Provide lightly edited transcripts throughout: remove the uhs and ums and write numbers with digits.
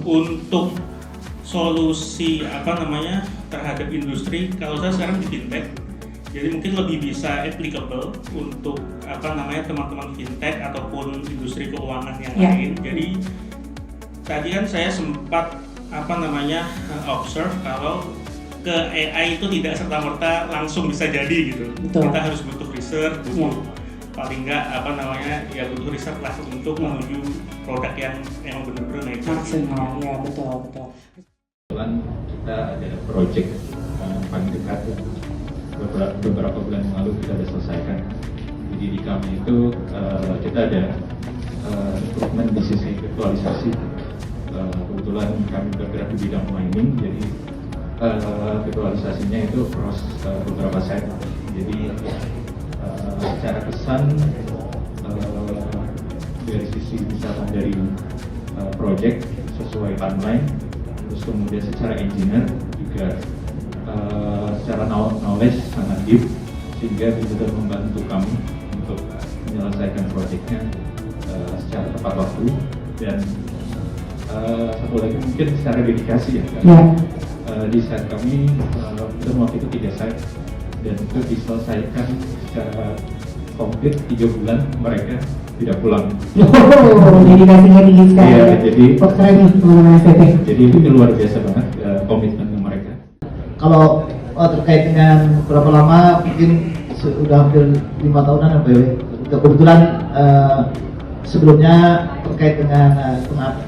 untuk solusi terhadap industri, kalau saya sekarang di fintech, jadi mungkin lebih bisa applicable untuk teman-teman fintech ataupun industri keuangan yang lain. Jadi tadi kan saya sempat observe kalau ke AI itu tidak serta-merta langsung bisa jadi gitu. Betul. Kita harus butuh research, paling nggak butuh riset lah untuk menuju produk yang emang benar-benar naik. Maksimal, ya betul. Kebetulan kita ada project paling dekat beberapa bulan yang lalu kita sudah selesaikan. Jadi di kami itu kita ada improvement di sisi virtualisasi. Kebetulan kami bergerak di bidang mining, jadi virtualisasinya itu across beberapa site. Jadi secara kesan dari sisi misalkan dari project sesuai timeline, terus kemudian secara engineer juga secara knowledge sangat deep, sehingga bisa membantu kami untuk menyelesaikan projectnya secara tepat waktu. Dan satu lagi mungkin secara dedikasi ya. Di site kami kita waktu itu 3 site, dan itu diselesaikan secara komplit 3 bulan, mereka tidak pulang. Dedikasinya tinggi sekali. Iya, jadi keren nih teman-teman STT. Jadi ini luar biasa banget komitmennya mereka. Kalau terkait dengan berapa lama, mungkin sudah hampir 5 tahunan ya Pak Yowe. Kebetulan sebelumnya terkait dengan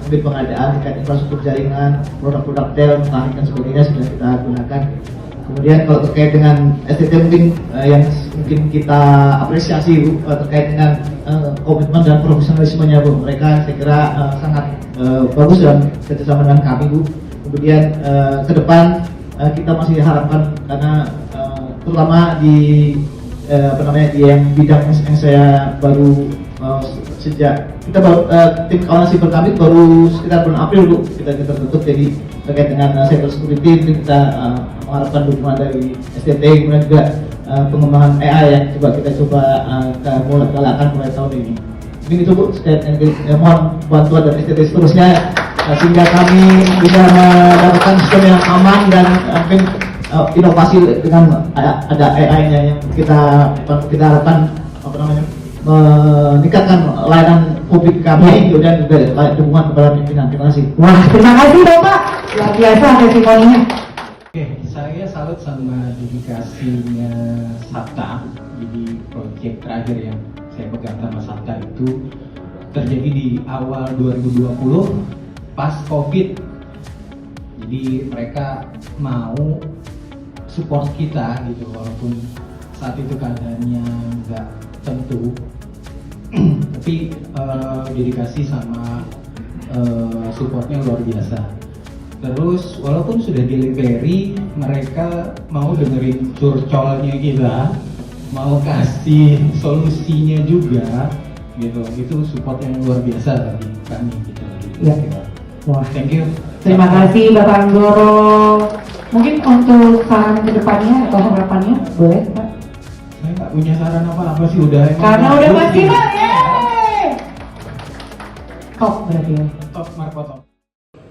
pengadaan terkait infrastruktur jaringan, produk-produk tel, teknik dan sebagainya sudah kita gunakan. Kemudian kalau terkait dengan STT yang mungkin kita apresiasi Bu, terkait dengan komitmen dan profesionalismenya Bu. Mereka saya kira sangat bagus dalam kerjasama dengan kami Bu. Kemudian ke depan kita masih harapkan, karena terutama di di yang bidang yang saya baru sejak kita baru tim kawanan siber kami baru sekitar bulan April Bu kita tertutup. Jadi terkait dengan cyber security kita mengharapkan dukungan dari STT, kemudian juga pengembangan AI yang kita mulai galakkan mulai tahun ini. Mungkin itu Bu, mohon bantuan dari STT seterusnya sehingga kami bisa mendapatkan sistem yang aman dan mungkin inovasi dengan ada AI-nya yang kita harapkan meningkatkan layanan publik kami, kemudian juga dukungan kepada pimpinan. Terima kasih. Wah, terima kasih Bapak. Luar biasa testimoninya. Oke, saya salut sama dedikasinya Sabta. Jadi proyek terakhir yang saya pegang sama Sabta itu terjadi di awal 2020 pas COVID. Jadi mereka mau support kita gitu, walaupun saat itu keadaannya nggak tentu. Tapi dedikasi sama supportnya luar biasa. Terus walaupun sudah delivery, mereka mau dengerin curcolnya kita, mau kasih solusinya juga gitu. Itu support yang luar biasa bagi kami gitu. Ya. Wah, thank you. Terima kasih Bapak Anggoro. Mungkin untuk saran kedepannya atau harapannya boleh Pak? Saya nggak punya saran apa-apa sih, udah. Karena udah maksimal ya. Top berarti ya. Top, Marco top.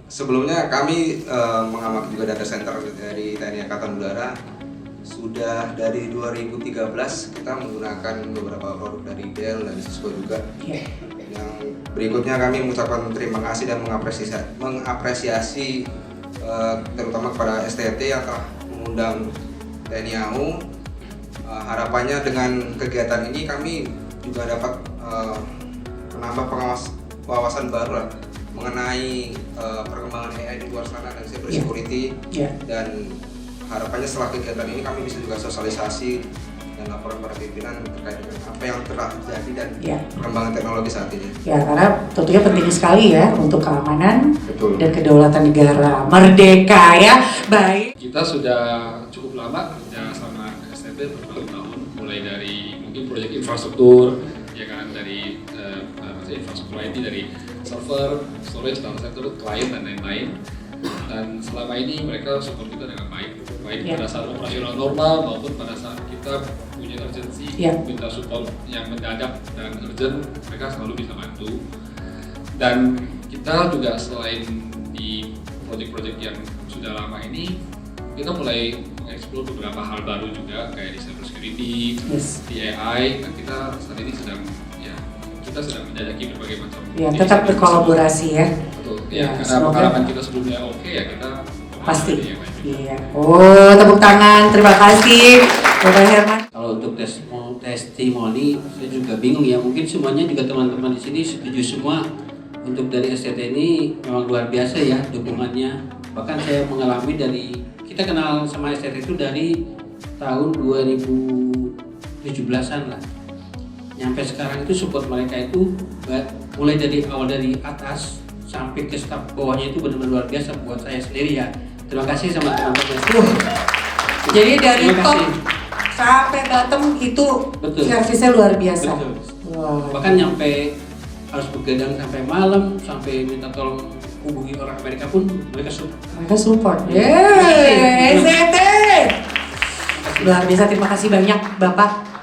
Sebelumnya kami mengamati juga data center dari TNI Angkatan Udara. Sudah dari 2013 kita menggunakan beberapa produk dari Dell dan Cisco juga. Yang berikutnya kami mengucapkan terima kasih dan mengapresiasi terutama kepada STT yang telah mengundang TNI AU. Harapannya dengan kegiatan ini kami juga dapat menambah wawasan baru lah mengenai perkembangan AI di luar sana dan cyber security. Dan harapannya setelah kegiatan ini kami bisa juga sosialisasi dan laporan para pimpinan terkait dengan apa yang telah terjadi dan perkembangan teknologi saat ini. Ya, karena tentunya penting sekali ya untuk keamanan. Betul. Dan kedaulatan negara merdeka ya. Baik. Kita sudah cukup lama kerja sama STT bertahun-tahun, mulai dari mungkin proyek infrastruktur, ya kan, dari infrastruktur IT, dari server, storage, data center, klien dan lain-lain. Dan selama ini mereka support kita dengan baik pada saat operasional normal maupun pada saat kita punya urgency, minta support yang mendadak dan urgent, mereka selalu bisa bantu. Dan kita juga selain di project-project yang sudah lama ini kita mulai mengeksplor beberapa hal baru juga kayak di cyber security, di AI, dan kita saat ini sedang menjajaki berbagai macam. Ya, tetap berkolaborasi ya. Betul. Ya, Ya, karena semoga- pengalaman kita sebelumnya oke ya kita Pasti. yang lain juga. Iya. Oh, tepuk tangan. Terima kasih, Bapak Herman. Kalau untuk testimoni, saya juga bingung ya. Mungkin semuanya juga teman-teman di sini setuju semua. Untuk dari STT ini memang luar biasa ya dukungannya. Bahkan saya mengalami kita kenal sama STT itu dari tahun 2017-an lah. Nyampe sekarang itu support mereka itu mulai dari awal dari atas sampai ke staf bawahnya itu benar-benar luar biasa buat saya sendiri ya. Terima kasih sama teman-teman. Jadi dari Terima top kasih. sampai bottom itu Betul. servisnya luar biasa. Betul. Wow. Bahkan nyampe harus begadang sampai malam, sampai minta tolong hubungi orang Amerika pun mereka support. Mereka support. Terima Yeay, kasih. STT. Luar biasa, terima kasih banyak Bapak.